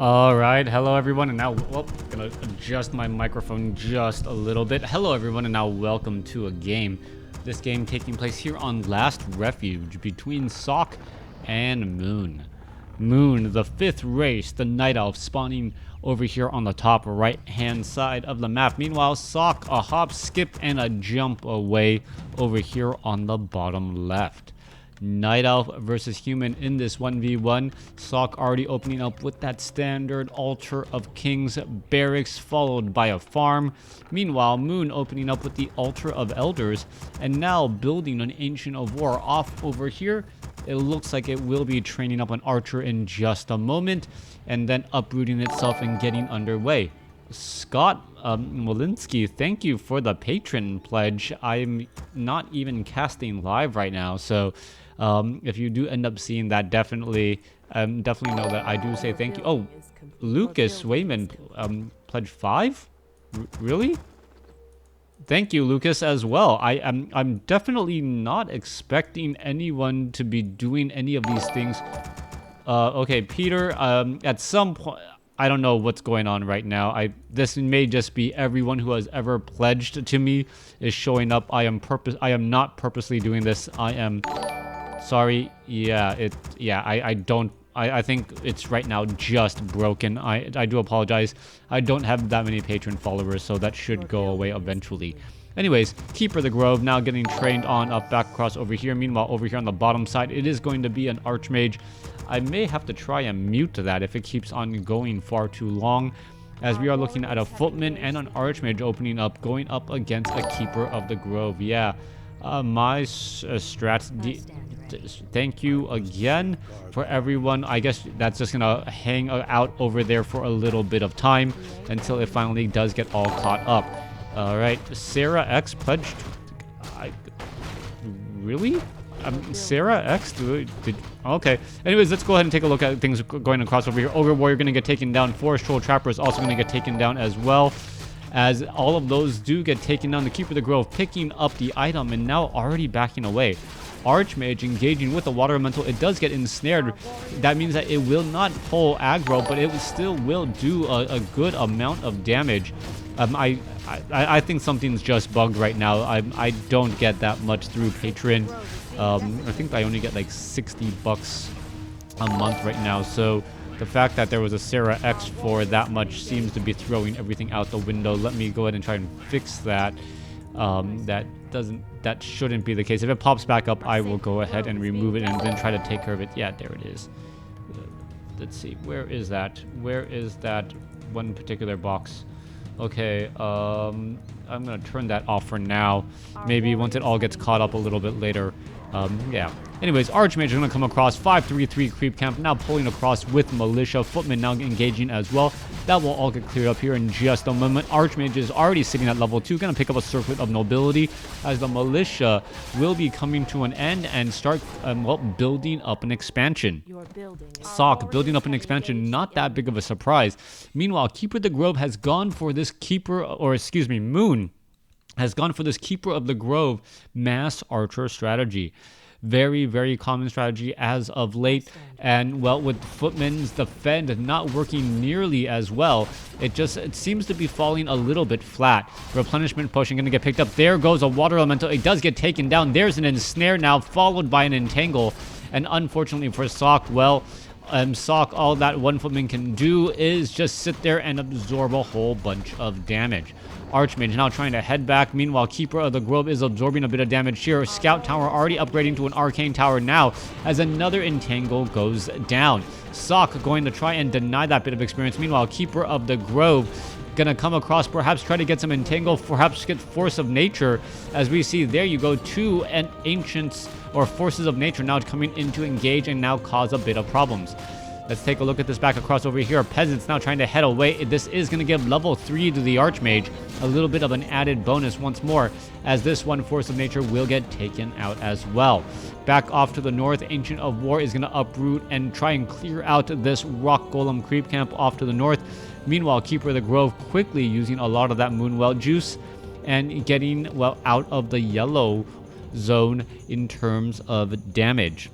All right, hello everyone, and now, gonna adjust my microphone just a little bit. Hello everyone, and now welcome to a game. This game taking place here on Last Refuge between Sock and Moon. Moon, the fifth race, the Night Elf, spawning over here on the top right-hand side of the map. Meanwhile, Sock, a hop, skip, and a jump away over here on the bottom left. Night Elf versus Human in this 1v1. Sock already opening up with that standard Altar of Kings barracks, followed by a farm. Meanwhile, Moon opening up with the Altar of Elders, and now building an Ancient of War off over here. It looks like it will be training up an archer in just a moment, and then uprooting itself and getting underway. Scott Molinsky, thank you for the patron pledge. I'm not even casting live right now, so if you do end up seeing that, definitely know that I do say thank you. Oh, Lucas Wayman pledged 5? Really? Thank you, Lucas, as well. I'm definitely not expecting anyone to be doing any of these things. Okay, Peter, at some point, I don't know what's going on right now. This may just be everyone who has ever pledged to me is showing up. I am not purposely doing this. I am sorry. I think it's right now just broken. I do apologize. I don't have that many patron followers, so that should go away eventually. Anyways, Keeper the Grove now getting trained on up back across over here. Meanwhile, over here on the bottom side, it is going to be an Archmage. I may have to try and mute that if it keeps on going far too long, as we are looking at a Footman and an Archmage opening up, going up against a Keeper of the Grove. Yeah, my strats... Thank you again for everyone. I guess that's just gonna hang out over there for a little bit of time until it finally does get all caught up. All right, Sarah X pledged. Really? Sarah X? Okay. Anyways, let's go ahead and take a look at things going across over here. Ogre Warrior gonna get taken down. Forest Troll Trapper is also gonna get taken down as well. As all of those do get taken down, the Keeper of the Grove picking up the item and now already backing away. Archmage engaging with the Water Elemental. It does get ensnared. That means that it will not pull aggro, but it still will do a good amount of damage. I think something's just bugged right now. I don't get that much through Patreon. I think I only get like $60 a month right now. So the fact that there was a Sarah X for that much seems to be throwing everything out the window. Let me go ahead and try and fix that. That shouldn't be the case. If it pops back up, I will go ahead and remove it and then try to take care of it. Yeah, there it is. Let's see, where is that one particular box? Okay, I'm gonna turn that off for now. Maybe once it all gets caught up a little bit later. Yeah. Anyways, Archmage is going to come across. 533 Creep Camp now pulling across with Militia. Footman now engaging as well. That will all get cleared up here in just a moment. Archmage is already sitting at level 2. Going to pick up a Circlet of Nobility as the Militia will be coming to an end and start, building up an expansion. Sock building up an expansion, not that big of a surprise. Meanwhile, Keeper of the Grove has gone for this Moon has gone for this Keeper of the Grove mass archer strategy. Very, very common strategy as of late. And, well, with Footman's defend not working nearly as well, it seems to be falling a little bit flat. Replenishment potion going to get picked up. There goes a Water Elemental. It does get taken down. There's an ensnare now, followed by an entangle. And unfortunately for Sock, well, Sock, all that one Footman can do is just sit there and absorb a whole bunch of damage. Archmage now trying to head back. Meanwhile, Keeper of the Grove is absorbing a bit of damage here. Scout Tower already upgrading to an Arcane Tower now as another Entangle goes down. Sock going to try and deny that bit of experience. Meanwhile, Keeper of the Grove gonna come across, perhaps try to get some Entangle, perhaps get Force of Nature. As we see, there you go, 2 Ancients or Forces of Nature now coming in to engage and now cause a bit of problems. Let's take a look at this back across over here. Peasants now trying to head away. This is going to give level 3 to the Archmage a little bit of an added bonus once more, as this one Force of Nature will get taken out as well. Back off to the north, Ancient of War is going to uproot and try and clear out this Rock Golem creep camp off to the north. Meanwhile, Keeper of the Grove quickly using a lot of that Moonwell juice and getting, well, out of the yellow zone in terms of damage.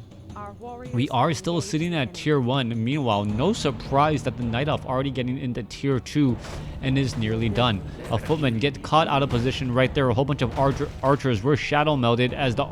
We are still sitting at tier 1. Meanwhile, no surprise that the Night Elf already getting into tier 2 and is nearly done. A footman gets caught out of position right there. A whole bunch of archers were shadow melded as the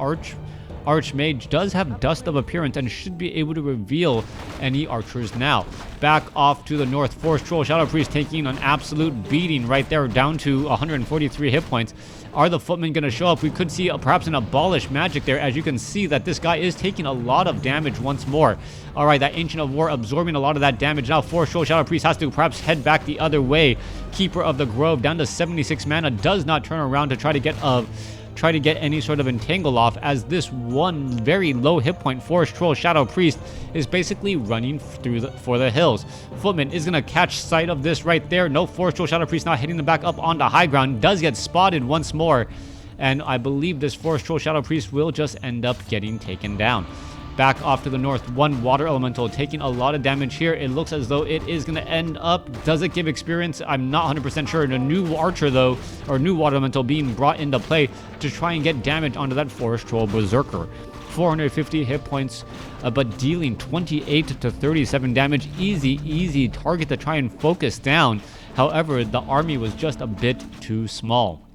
Archmage does have Dust of Appearance and should be able to reveal any archers now. Back off to the north, Forest Troll Shadow Priest taking an absolute beating right there, down to 143 hit points. Are the footmen going to show up? We could see perhaps an Abolish Magic there, as you can see that this guy is taking a lot of damage once more. Alright, that Ancient of War absorbing a lot of that damage. Now Forest Troll Shadow Priest has to perhaps head back the other way. Keeper of the Grove down to 76 mana, does not turn around to try to get any sort of entangle off, as this one very low hit point Forest Troll Shadow Priest is basically running for the hills. Footman is going to catch sight of this right there. No, Forest Troll Shadow Priest now hitting them back up onto high ground. Does get spotted once more, and I believe this Forest Troll Shadow Priest will just end up getting taken down. Back off to the north, one Water Elemental taking a lot of damage here. It looks as though it is going to end up. Does it give experience? I'm not 100% sure. And a new Archer, though, or new Water Elemental being brought into play to try and get damage onto that Forest Troll Berserker. 450 hit points, but dealing 28 to 37 damage. Easy target to try and focus down. However, the army was just a bit too small.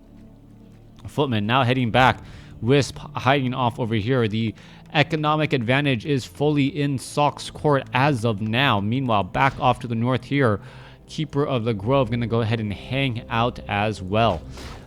Footman now heading back. Wisp hiding off over here. The economic advantage is fully in Sock's court as of now. Meanwhile, back off to the north here, Keeper of the Grove going to go ahead and hang out as well.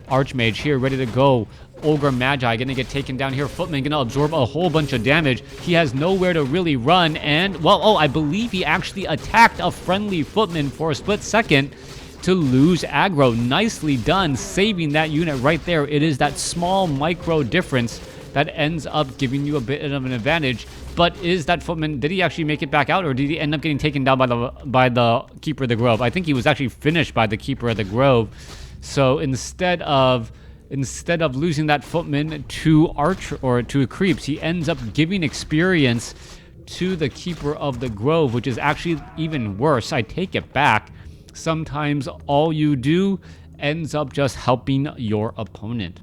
Archmage here ready to go. Ogre Magi going to get taken down here. Footman going to absorb a whole bunch of damage. He has nowhere to really run, and, well, oh, I believe he actually attacked a friendly Footman for a split second to lose aggro. Nicely done, saving that unit right there. It is that small micro difference that ends up giving you a bit of an advantage. But is that Footman, did he actually make it back out, or did he end up getting taken down by the Keeper of the Grove? I think he was actually finished by the Keeper of the Grove. So instead of losing that Footman to Archer or to Creeps, he ends up giving experience to the Keeper of the Grove, which is actually even worse. I take it back. Sometimes all you do ends up just helping your opponent.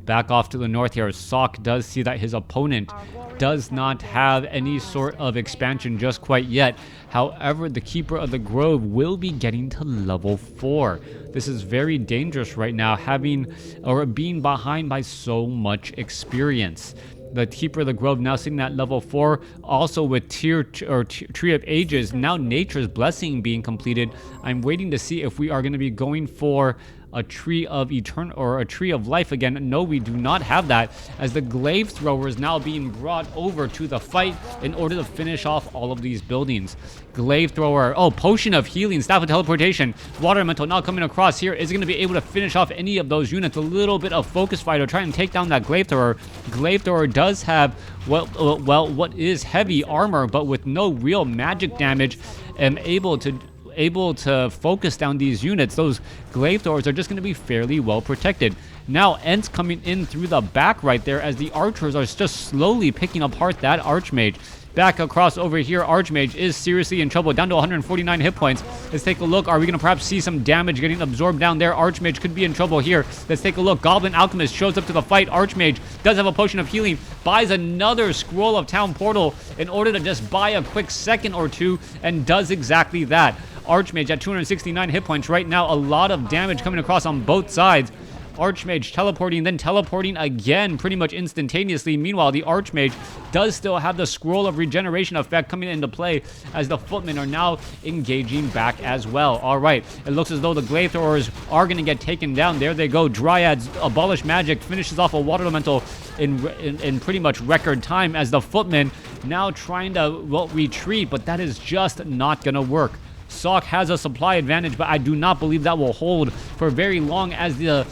Back off to the north here, Sock does see that his opponent does not have any sort of expansion just quite yet. However, the Keeper of the Grove will be getting to level 4. This is very dangerous right now, being behind by so much experience. The Keeper of the Grove now sitting at level 4, also with Tree of Ages, now Nature's Blessing being completed. I'm waiting to see if we are going to be going for a Tree of Eternal or a Tree of Life again. No, we do not have that, as the Glaive Thrower is now being brought over to the fight in order to finish off all of these buildings. Glaive Thrower, oh, Potion of Healing, Staff of Teleportation, Water Elemental now coming across here is going to be able to finish off any of those units. A little bit of Focus Fighter trying to take down that Glaive Thrower. Glaive Thrower does have, well, what is heavy armor, but with no real magic damage, and able to focus down these units. Those Glaive Throwers are just going to be fairly well protected. Now Ent's coming in through the back right there, as the archers are just slowly picking apart that Archmage. Back across over here, Archmage is seriously in trouble, down to 149 hit points. Let's take a look. Are we going to perhaps see some damage getting absorbed down there? Archmage could be in trouble here. Let's take a look. Goblin Alchemist shows up to the fight. Archmage does have a Potion of Healing, buys another Scroll of Town Portal in order to just buy a quick second or two, and does exactly that. Archmage at 269 hit points right now. A lot of damage coming across on both sides. Archmage teleporting, then teleporting again pretty much instantaneously. Meanwhile, the Archmage does still have the Scroll of Regeneration effect coming into play, as the Footmen are now engaging back as well. Alright, it looks as though the Glaive Throwers are going to get taken down. There they go. Dryads, Abolish Magic, finishes off a Water Elemental in pretty much record time, as the Footmen now trying to, well, retreat, but that is just not going to work. Sock has a supply advantage, but I do not believe that will hold for very long, as the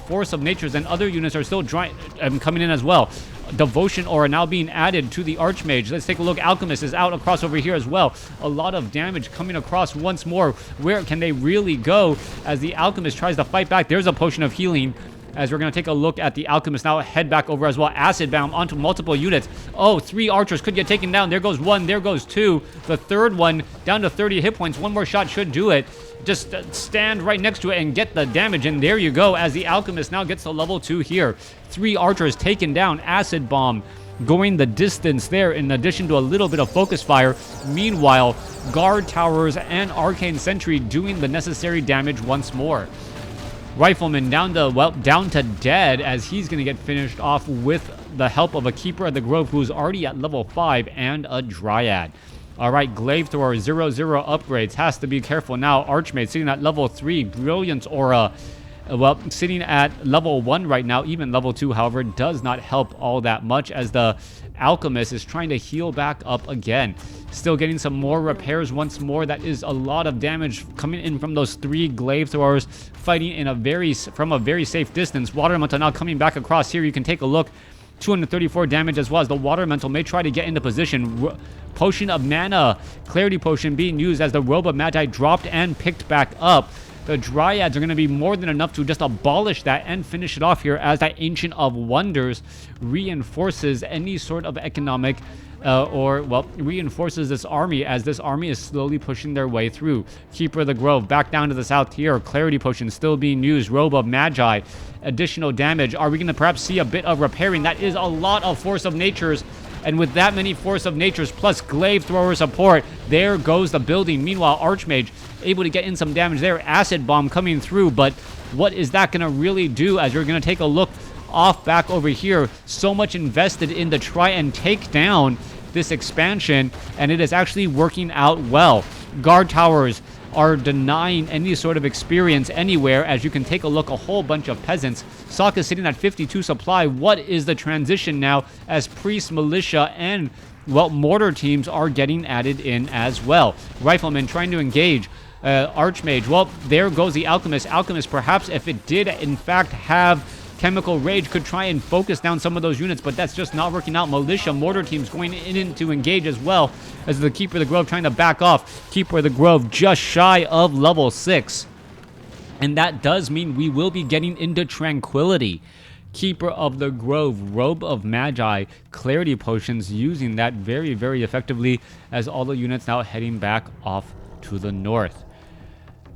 Force of Natures and other units are still coming in as well. Devotion Aura now being added to the Archmage. Let's take a look. Alchemist is out across over here as well. A lot of damage coming across once more. Where can they really go as the Alchemist tries to fight back? There's a Potion of Healing, as we're going to take a look at the Alchemist now head back over as well. Acid Bound onto multiple units. Oh, 3 archers could get taken down. There goes 1. There goes 2. The third one down to 30 hit points. One more shot should do it. Just stand right next to it and get the damage. And there you go, as the Alchemist now gets to level 2 here. 3 archers taken down. Acid Bomb going the distance there in addition to a little bit of focus fire. Meanwhile, guard towers and arcane sentry doing the necessary damage once more. Rifleman down to dead, as he's going to get finished off with the help of a Keeper of the Grove who's already at level 5 and a Dryad. Alright, Glaive Thrower 0/0 upgrades. Has to be careful now. Archmage sitting at level 3. Brilliance Aura, sitting at level 1 right now. Even level 2, however, does not help all that much, as the Alchemist is trying to heal back up again. Still getting some more repairs once more. That is a lot of damage coming in from those 3 Glaive Throwers, fighting in from a very safe distance. Water Elemental now coming back across here. You can take a look. 234 damage as well, as the Water Elemental may try to get into position. Potion of Mana, Clarity Potion being used as the Robe of Magi dropped and picked back up. The Dryads are going to be more than enough to just abolish that and finish it off here, as that Ancient of Wonders reinforces any sort of economic reinforces this army, as this army is slowly pushing their way through. Keeper of the Grove back down to the south here. Clarity Potion still being used. Robe of Magi, additional damage. Are we going to perhaps see a bit of repairing? That is a lot of Force of Natures. And with that many Force of Natures plus Glaive Thrower support, there goes the building. Meanwhile, Archmage able to get in some damage there. Acid Bomb coming through, but what is that going to really do, as you're going to take a look off back over here? So much invested in to try and take down this expansion, and it is actually working out well. Guard towers are denying any sort of experience anywhere, as you can take a look. A whole bunch of peasants. Sok is sitting at 52 supply. What is the transition now, as priest, militia, and mortar teams are getting added in as well? Riflemen trying to engage. Archmage, there goes the Alchemist. Alchemist, perhaps if it did in fact have Chemical Rage, could try and focus down some of those units, but that's just not working out. Militia, mortar teams going in to engage as well, as the Keeper of the Grove trying to back off. Keeper of the Grove just shy of level 6. And that does mean we will be getting into Tranquility. Keeper of the Grove, Robe of Magi, Clarity Potions, using that very, very effectively, as all the units now heading back off to the north.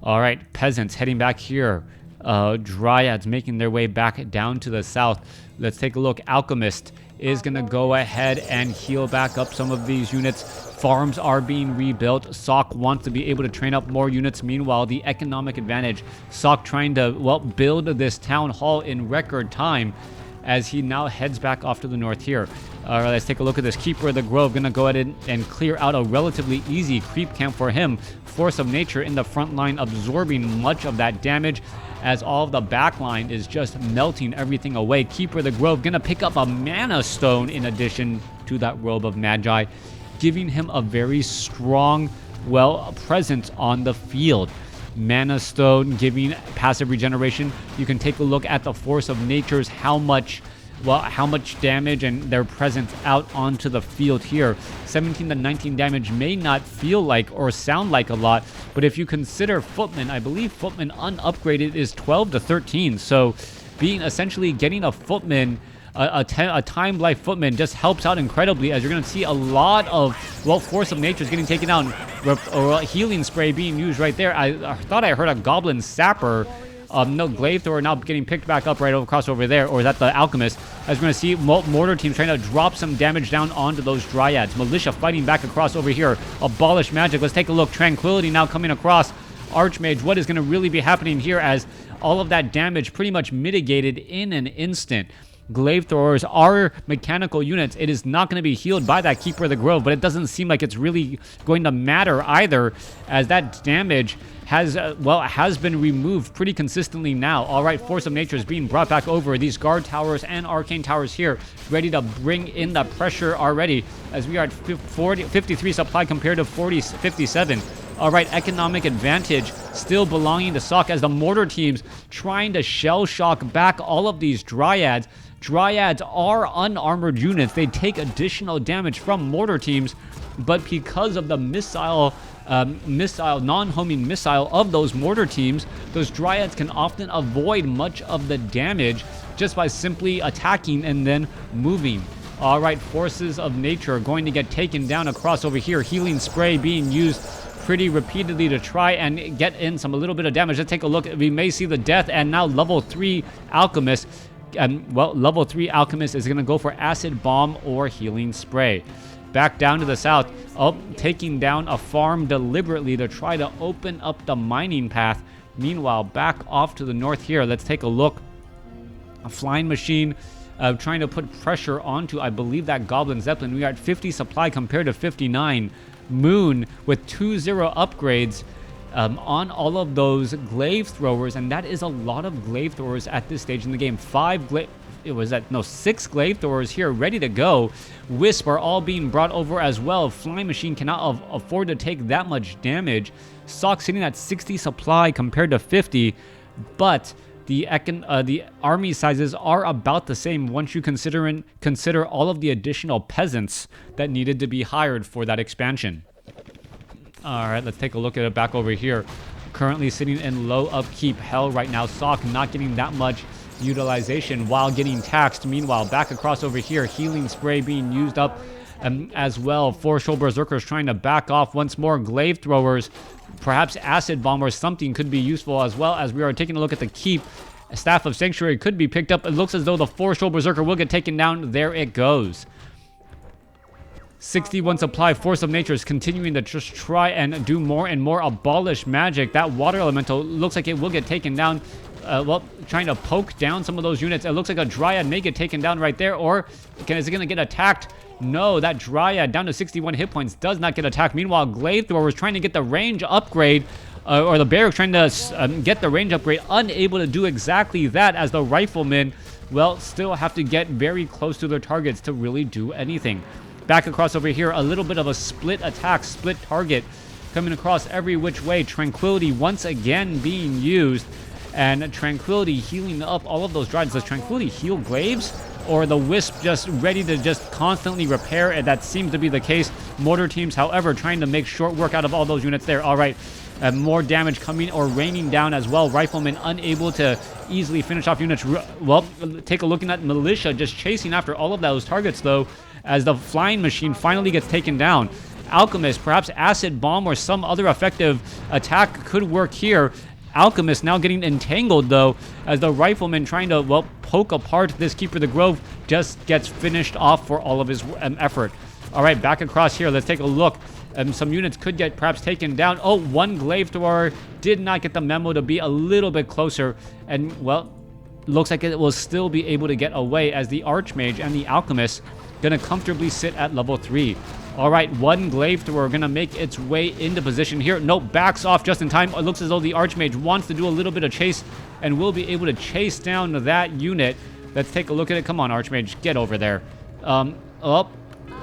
Alright, peasants heading back here. Dryads making their way back down to the south. Let's take a look. Alchemist is going to go ahead and heal back up some of these units. Farms are being rebuilt. Sok wants to be able to train up more units. Meanwhile, the economic advantage. Sok trying to, build this town hall in record time, as he now heads back off to the north here. Let's take a look at this. Keeper of the Grove going to go ahead and clear out a relatively easy creep camp for him. Force of Nature in the front line, absorbing much of that damage, as all of the back line is just melting everything away. Keeper of the Grove going to pick up a Mana Stone in addition to that Robe of Magi, giving him a very strong, presence on the field. Mana Stone giving passive regeneration. You can take a look at the Force of Natures, how much damage and their presence out onto the field here. 17 to 19 damage may not feel like or sound like a lot, but if you consider Footman, I believe Footman unupgraded is 12 to 13. So essentially getting a Footman, a Time Life Footman, just helps out incredibly, as you're going to see a lot of, Force of Nature is getting taken out, or Healing Spray being used right there. I thought I heard a Goblin Sapper. No, Glaive Thrower now getting picked back up right across over there, or is that the Alchemist? As we're going to see mortar teams trying to drop some damage down onto those Dryads. Militia fighting back across over here. Abolish magic. Let's take a look. Tranquility now coming across. Archmage, what is going to really be happening here, as all of that damage pretty much mitigated in an instant? Glaive Throwers are mechanical units. It is not going to be healed by that Keeper of the Grove, but it doesn't seem like it's really going to matter either, as that damage has been removed pretty consistently now. All right, Force of Nature is being brought back over. These guard towers and arcane towers here, ready to bring in the pressure already, as we are at 53 supply compared to 57. All right, economic advantage still belonging to Sok, as the mortar teams trying to shell shock back all of these Dryads. Dryads are unarmored units. They take additional damage from mortar teams, but because of the non-homing missile of those mortar teams, those Dryads can often avoid much of the damage just by simply attacking and then moving. All right, Forces of Nature are going to get taken down across over here. Healing Spray being used pretty repeatedly to try and get in a little bit of damage. Let's take a look. We may see the death, and now level 3 Alchemist well, level 3 Alchemist is going to go for Acid Bomb or Healing Spray. Back down to the south, taking down a farm deliberately to try to open up the mining path. Meanwhile, back off to the north here, let's take a look. A flying machine trying to put pressure onto, I believe, that Goblin Zeppelin. We are at 50 supply compared to 59. Moon with 2-0 upgrades on all of those glaive throwers, and that is a lot of glaive throwers at this stage in the game. 6 glaive throwers here ready to go. Wisp are all being brought over as well. Flying machine cannot afford to take that much damage. Sock sitting at 60 supply compared to 50, but the army sizes are about the same once you consider all of the additional peasants that needed to be hired for that expansion. All right, let's take a look at it back over here. Currently sitting in low upkeep hell right now. Sock not getting that much utilization while getting taxed. Meanwhile, back across over here, healing spray being used up as well. 4 Shoal Berserkers trying to back off once more. Glaive throwers, perhaps acid bomb or something could be useful, as well as we are taking a look at the keep. Staff of Sanctuary could be picked up. It looks as though the 4 Shoal Berserker will get taken down. There it goes. 61 supply. Force of Nature is continuing to just try and do more and more. Abolish magic. That water elemental looks like it will get taken down. Well, trying to poke down some of those units. It looks like a Dryad may get taken down right there, or is it going to get attacked? No, that Dryad down to 61 hit points does not get attacked. Meanwhile, Glaive Thrower is trying to get the range upgrade, or the Barrack trying to get the range upgrade, unable to do exactly that, as the Riflemen, well, still have to get very close to their targets to really do anything. Back across over here, a little bit of a split attack, split target coming across every which way. Tranquility once again being used, and Tranquility healing up all of those Dryads. Does Tranquility heal Glaives, or the Wisp just ready to just constantly repair? And that seems to be the case. Mortar teams, however, trying to make short work out of all those units there. All right, more damage coming or raining down as well. Riflemen unable to easily finish off units. Well, take a look at that Militia just chasing after all of those targets, though, as the Flying Machine finally gets taken down. Alchemist, perhaps Acid Bomb or some other effective attack could work here. Alchemist now getting entangled, though, as the Rifleman trying to, well, poke apart this Keeper of the Grove just gets finished off for all of his effort. All right, back across here, let's take a look. Some units could get perhaps taken down. Oh, one Glaive Thrower did not get the memo to be a little bit closer, and, well, looks like it will still be able to get away, as the Archmage and the Alchemist gonna comfortably sit at level 3. All right, one Glaive Thrower gonna make its way into position here. Nope, backs off just in time. It looks as though the Archmage wants to do a little bit of chase and will be able to chase down that unit. Let's take a look at it. Come on, Archmage, get over there. Oh,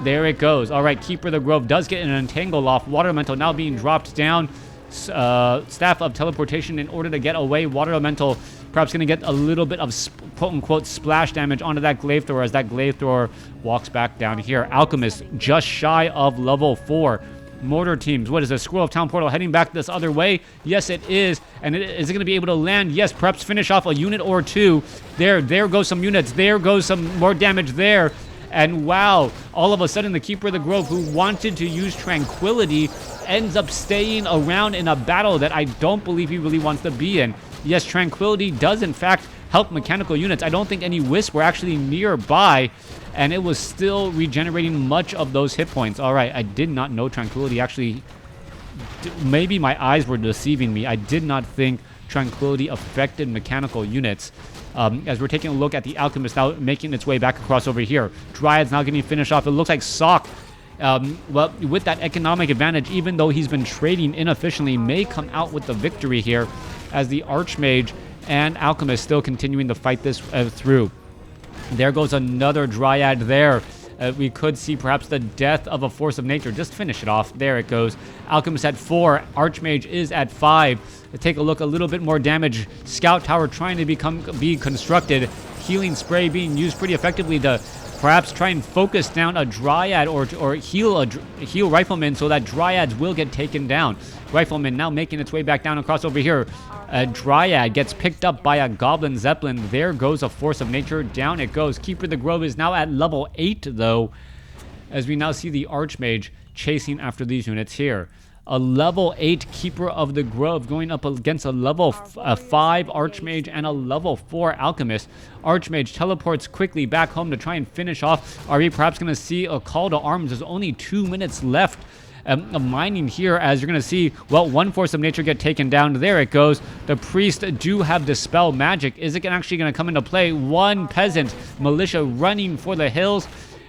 there it goes. All right, Keeper of the Grove does get an entangle off. Water Elemental now being dropped down. Staff of Teleportation in order to get away. Water Elemental perhaps going to get a little bit of quote-unquote splash damage onto that Glaive Thrower as that Glaive Thrower walks back down here. Alchemist just shy of level 4. Mortar teams, what is this? Squirrel of Town Portal heading back this other way? Yes, it is. And is it going to be able to land? Yes, perhaps finish off a unit or two. There goes some units. There goes some more damage there. And wow, all of a sudden the Keeper of the Grove, who wanted to use Tranquility, ends up staying around in a battle that I don't believe he really wants to be in. Yes, Tranquility does in fact help mechanical units. I don't think any Wisps were actually nearby, and it was still regenerating much of those hit points. All right, I did not know Tranquility actually... Maybe my eyes were deceiving me. I did not think Tranquility affected mechanical units. As we're taking a look at the Alchemist now making its way back across over here. Dryads now getting finished off. It looks like Sock, well, with that economic advantage, even though he's been trading inefficiently, may come out with the victory here, as the Archmage and Alchemist still continuing to fight this through. There goes another Dryad there. We could see perhaps the death of a Force of Nature. Just finish it off. There it goes. Alchemist at 4. Archmage is at 5. Take a look. A little bit more damage. Scout Tower trying to be constructed. Healing Spray being used pretty effectively to perhaps try and focus down a Dryad or heal Rifleman so that Dryads will get taken down. Rifleman now making its way back down across over here. A Dryad gets picked up by a Goblin Zeppelin. There goes a Force of Nature. Down it goes. Keeper of the Grove is now at level 8, though, as we now see the Archmage chasing after these units here. A level 8 Keeper of the Grove going up against a level 5 Archmage and a level 4 Alchemist. Archmage teleports quickly back home to try and finish off. Are we perhaps going to see a call to arms? There's only 2 minutes left of mining here, as you're going to see, well, one Force of Nature get taken down. There it goes. The Priest do have Dispel Magic. Is it actually going to come into play? One Peasant Militia running for the hills.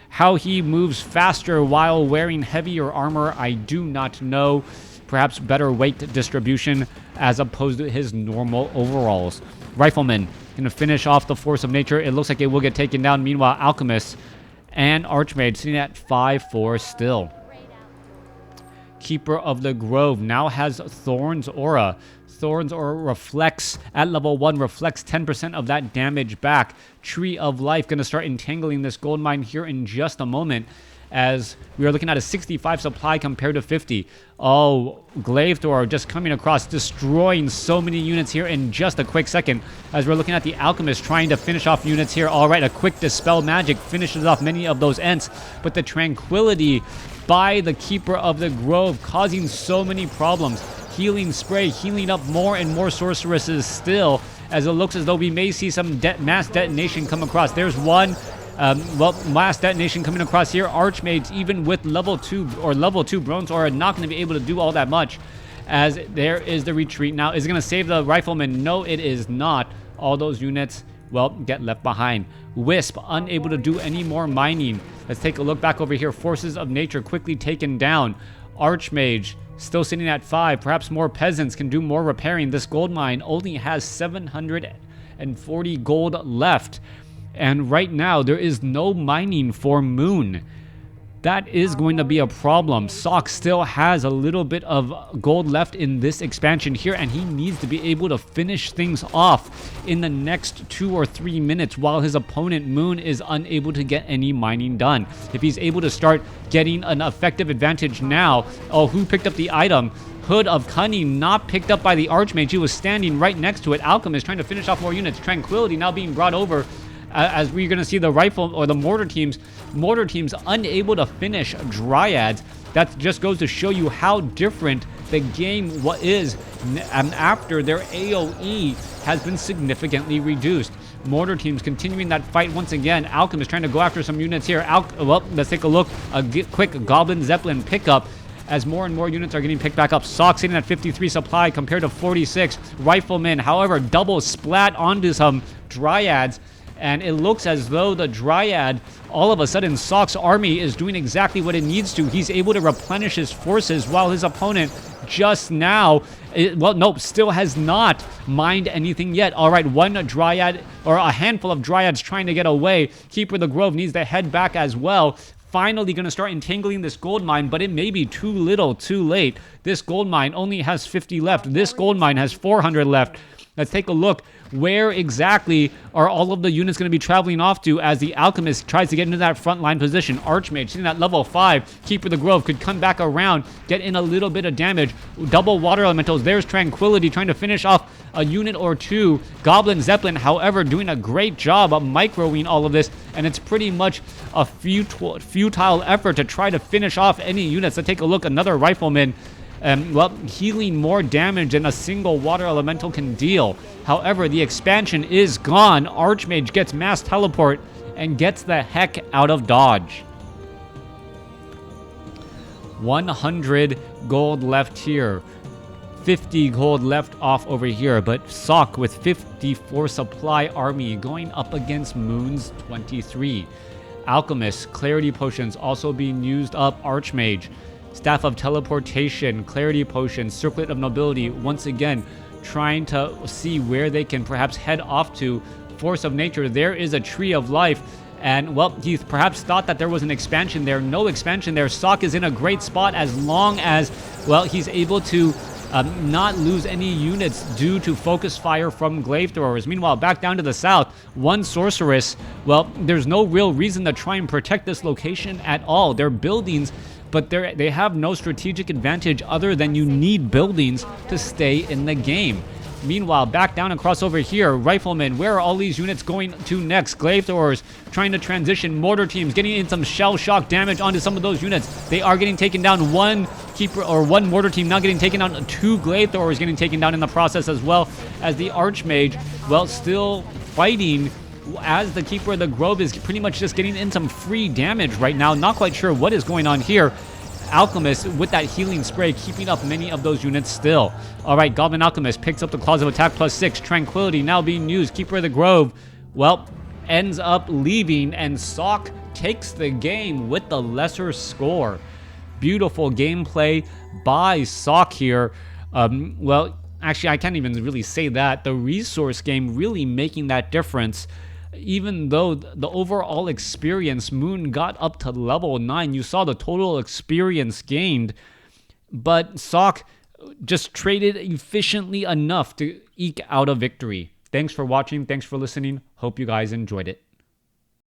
How he moves faster while wearing heavier armor, I do not know. Perhaps better weight distribution as opposed to his normal overalls. Rifleman going to finish off the Force of Nature. It looks like it will get taken down. Meanwhile, Alchemist and Archmage sitting at 5-4 still. Keeper of the Grove now has Thorn's Aura. Thorn's Aura reflects, at level 1, reflects 10% of that damage back. Tree of Life going to start entangling this gold mine here in just a moment, as we are looking at a 65 supply compared to 50. Oh, Glaive Thor just coming across, destroying so many units here in just a quick second, as we're looking at the Alchemist trying to finish off units here. All right, a quick Dispel Magic finishes off many of those Ents, but the Tranquility by the Keeper of the Grove causing so many problems. Healing Spray healing up more and more sorceresses still, as it looks as though we may see some mass detonation come across. There's one mass detonation coming across here. Archmages, even with level 2 or level 2 Bronze Aura, not going to be able to do all that much, as there is the retreat. Now, is it going to save the Rifleman? No, it is not. All those units, well, get left behind. Wisp, unable to do any more mining. Let's take a look back over here. Forces of Nature quickly taken down. Archmage still sitting at 5. Perhaps more peasants can do more repairing. This gold mine only has 740 gold left. And right now, there is no mining for Moon. That is going to be a problem. Sock still has a little bit of gold left in this expansion here, and he needs to be able to finish things off in the next 2 or 3 minutes while his opponent Moon is unable to get any mining done. If he's able to start getting an effective advantage now, oh, who picked up the item? Hood of Cunning not picked up by the Archmage. He was standing right next to it. Alchemist trying to finish off more units. Tranquility now being brought over, as we're going to see the rifle or the mortar teams unable to finish Dryads. That just goes to show you how different the game is after their AoE has been significantly reduced. Mortar teams continuing that fight once again. Alchemist trying to go after some units here. Well, let's take a look. A quick Goblin Zeppelin pickup, as more and more units are getting picked back up. Sock sitting at 53 supply compared to 46. Rifleman, however, double splat onto some Dryads. And it looks as though the Dryad, all of a sudden, Sock's army is doing exactly what it needs to. He's able to replenish his forces while his opponent just now, still has not mined anything yet. All right, one Dryad, or a handful of Dryads trying to get away. Keeper of the Grove needs to head back as well. Finally going to start entangling this gold mine, but it may be too little, too late. This gold mine only has 50 left. This gold mine has 400 left. Let's take a look. Where exactly are all of the units going to be traveling off to as the Alchemist tries to get into that front line position? Archmage sitting at level 5. Keeper of the Grove could come back around, get in a little bit of damage. Double Water Elementals. There's Tranquility trying to finish off a unit or two. Goblin Zeppelin, however, doing a great job of microing all of this, and it's pretty much a futile effort to try to finish off any units. Let's take a look. Another Rifleman. Healing more damage than a single water elemental can deal. However, the expansion is gone. Archmage gets mass teleport and gets the heck out of Dodge. 100 gold left here. 50 gold left off over here, but Sock with 54 supply army going up against Moon's 23. Alchemist, Clarity Potions also being used up. Archmage, Staff of Teleportation, Clarity Potion, Circlet of Nobility, once again trying to see where they can perhaps head off to. Force of Nature, there is a Tree of Life, and well, he perhaps thought that there was an expansion there. No expansion there. Sock is in a great spot as long as, well, he's able to not lose any units due to focus fire from glaive throwers. Meanwhile, back down to the south, one sorceress, well, there's no real reason to try and protect this location at all. They're buildings, but they have no strategic advantage other than you need buildings to stay in the game. Meanwhile, back down across over here, Riflemen, where are all these units going to next? Glaive Throwers trying to transition. Mortar teams getting in some shell shock damage onto some of those units. They are getting taken down. One Keeper or one Mortar team now getting taken down. 2 Glade Throwers getting taken down in the process, as well as the Archmage, well, still fighting, as the Keeper of the Grove is pretty much just getting in some free damage right now. Not quite sure what is going on here. Alchemist with that healing spray, keeping up many of those units still. All right, Goblin Alchemist picks up the Claws of Attack +6. Tranquility now being used. Keeper of the Grove, well, ends up leaving, and Sock takes the game with the lesser score. Beautiful gameplay by Sock here. Well, actually, I can't even really say that. The resource game really making that difference. Even though the overall experience, Moon got up to level 9. You saw the total experience gained, but Sock just traded efficiently enough to eke out a victory. Thanks for watching. Thanks for listening. Hope you guys enjoyed it.